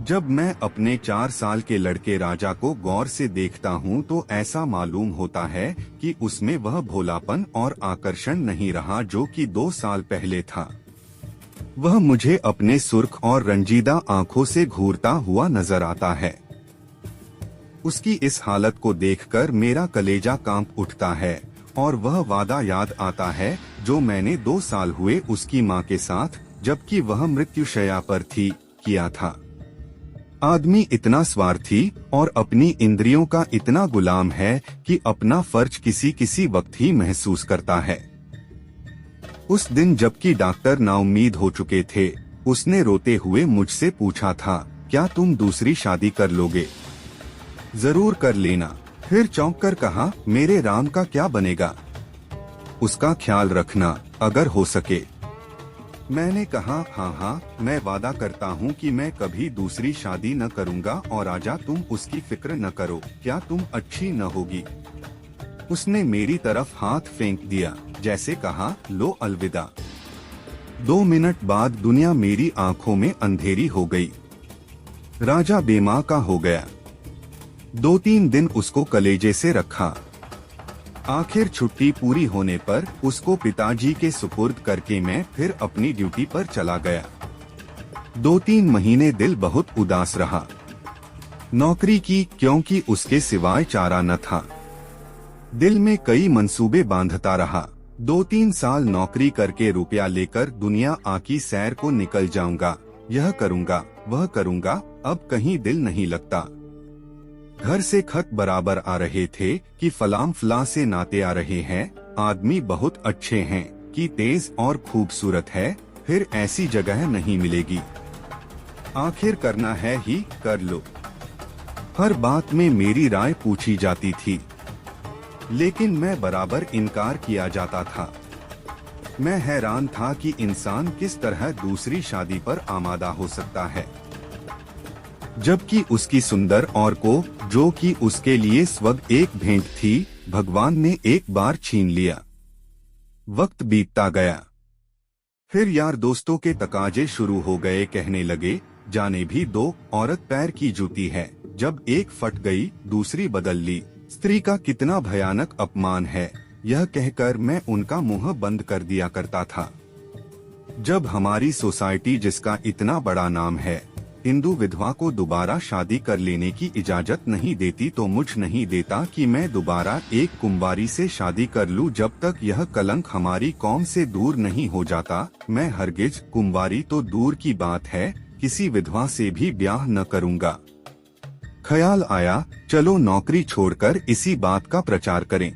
जब मैं अपने 4 साल के लड़के राजा को गौर से देखता हूँ तो ऐसा मालूम होता है कि उसमें वह भोलापन और आकर्षण नहीं रहा जो कि 2 साल पहले था। वह मुझे अपने सुर्ख और रंजीदा आंखों से घूरता हुआ नजर आता है। उसकी इस हालत को देखकर मेरा कलेजा कांप उठता है और वह वादा याद आता है जो मैंने 2 साल हुए उसकी माँ के साथ, जबकि वह मृत्युशैया पर थी, किया था। आदमी इतना स्वार्थी और अपनी इंद्रियों का इतना गुलाम है कि अपना फर्ज किसी किसी वक्त ही महसूस करता है। उस दिन जबकि डॉक्टर नाउम्मीद हो चुके थे, उसने रोते हुए मुझसे पूछा था, क्या तुम दूसरी शादी कर लोगे? जरूर कर लेना। फिर चौंक कर कहा, मेरे राम का क्या बनेगा? उसका ख्याल रखना अगर हो सके। मैंने कहा, हाँ, मैं वादा करता हूँ कि मैं कभी दूसरी शादी न करूँगा और राजा तुम उसकी फिक्र न करो, क्या तुम अच्छी न होगी? उसने मेरी तरफ हाथ फेंक दिया, जैसे कहा, लो अलविदा। 2 मिनट बाद दुनिया मेरी आंखों में अंधेरी हो गई। राजा बेमां का हो गया। 2-3 दिन उसको कलेजे से रखा। आखिर छुट्टी पूरी होने पर उसको पिताजी के सुपुर्द करके मैं फिर अपनी ड्यूटी पर चला गया। 2-3 महीने दिल बहुत उदास रहा। नौकरी की, क्योंकि उसके सिवाय चारा न था। दिल में कई मंसूबे बांधता रहा। 2-3 साल नौकरी करके रुपया लेकर दुनिया आकी सैर को निकल जाऊंगा, यह करूंगा, वह करूंगा, अब कहीं दिल नहीं लगता। घर से खत बराबर आ रहे थे कि फलाम फला से नाते आ रहे हैं, आदमी बहुत अच्छे हैं, कि तेज और खूबसूरत है, फिर ऐसी जगह नहीं मिलेगी। आखिर करना है ही कर लो। हर बात में मेरी राय पूछी जाती थी, लेकिन मैं बराबर इनकार किया जाता था। मैं हैरान था कि इंसान किस तरह दूसरी शादी पर आमादा हो सकता है, जबकि उसकी सुंदर और को, जो कि उसके लिए स्वर्ग एक भेंट थी, भगवान ने एक बार छीन लिया। वक्त बीतता गया। फिर यार दोस्तों के तकाजे शुरू हो गए, कहने लगे, जाने भी दो, औरत पैर की जूती है, जब एक फट गई दूसरी बदल ली। स्त्री का कितना भयानक अपमान है, यह कहकर मैं उनका मुंह बंद कर दिया करता था। जब हमारी सोसाइटी, जिसका इतना बड़ा नाम है, हिंदू विधवा को दोबारा शादी कर लेने की इजाजत नहीं देती, तो मुझ नहीं देता कि मैं दोबारा एक कुंवारी से शादी कर लूं। जब तक यह कलंक हमारी कौम से दूर नहीं हो जाता, मैं हरगिज, कुंवारी तो दूर की बात है, किसी विधवा से भी ब्याह न करूंगा। ख्याल आया, चलो नौकरी छोड़कर इसी बात का प्रचार करें।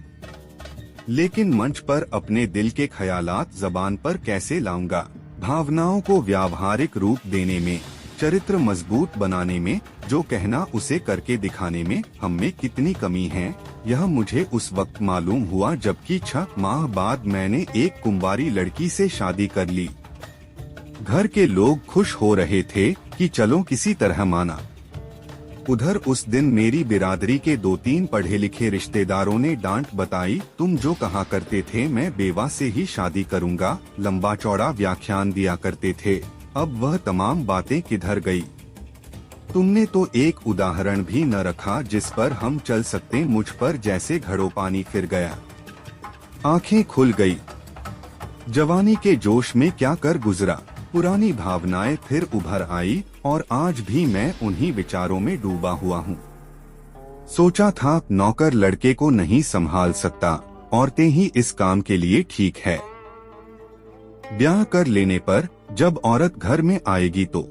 लेकिन मंच पर अपने दिल के ख्यालात जबान पर कैसे लाऊंगा? भावनाओं को व्यावहारिक रूप देने में, चरित्र मजबूत बनाने में, जो कहना उसे करके दिखाने में हम में कितनी कमी है, यह मुझे उस वक्त मालूम हुआ जबकि 6 माह बाद मैंने एक कुंवारी लड़की से शादी कर ली। घर के लोग खुश हो रहे थे कि चलो किसी तरह माना। उधर उस दिन मेरी बिरादरी के 2-3 पढ़े लिखे रिश्तेदारों ने डांट बताई, तुम जो कहा करते थे मैं बेवा से ही शादी करूंगा, लंबा चौड़ा व्याख्यान दिया करते थे, अब वह तमाम बातें किधर गई? तुमने तो एक उदाहरण भी न रखा जिस पर हम चल सकते। मुझ पर जैसे घड़ों पानी फिर गया। आंखें खुल गई। जवानी के जोश में क्या कर गुजरा, पुरानी भावनाएं फिर उभर आई और आज भी मैं उन्हीं विचारों में डूबा हुआ हूँ। सोचा था नौकर लड़के को नहीं संभाल सकता, औरतें ही इस काम के लिए ठीक है। ब्याह कर लेने पर जब औरत घर में आएगी तो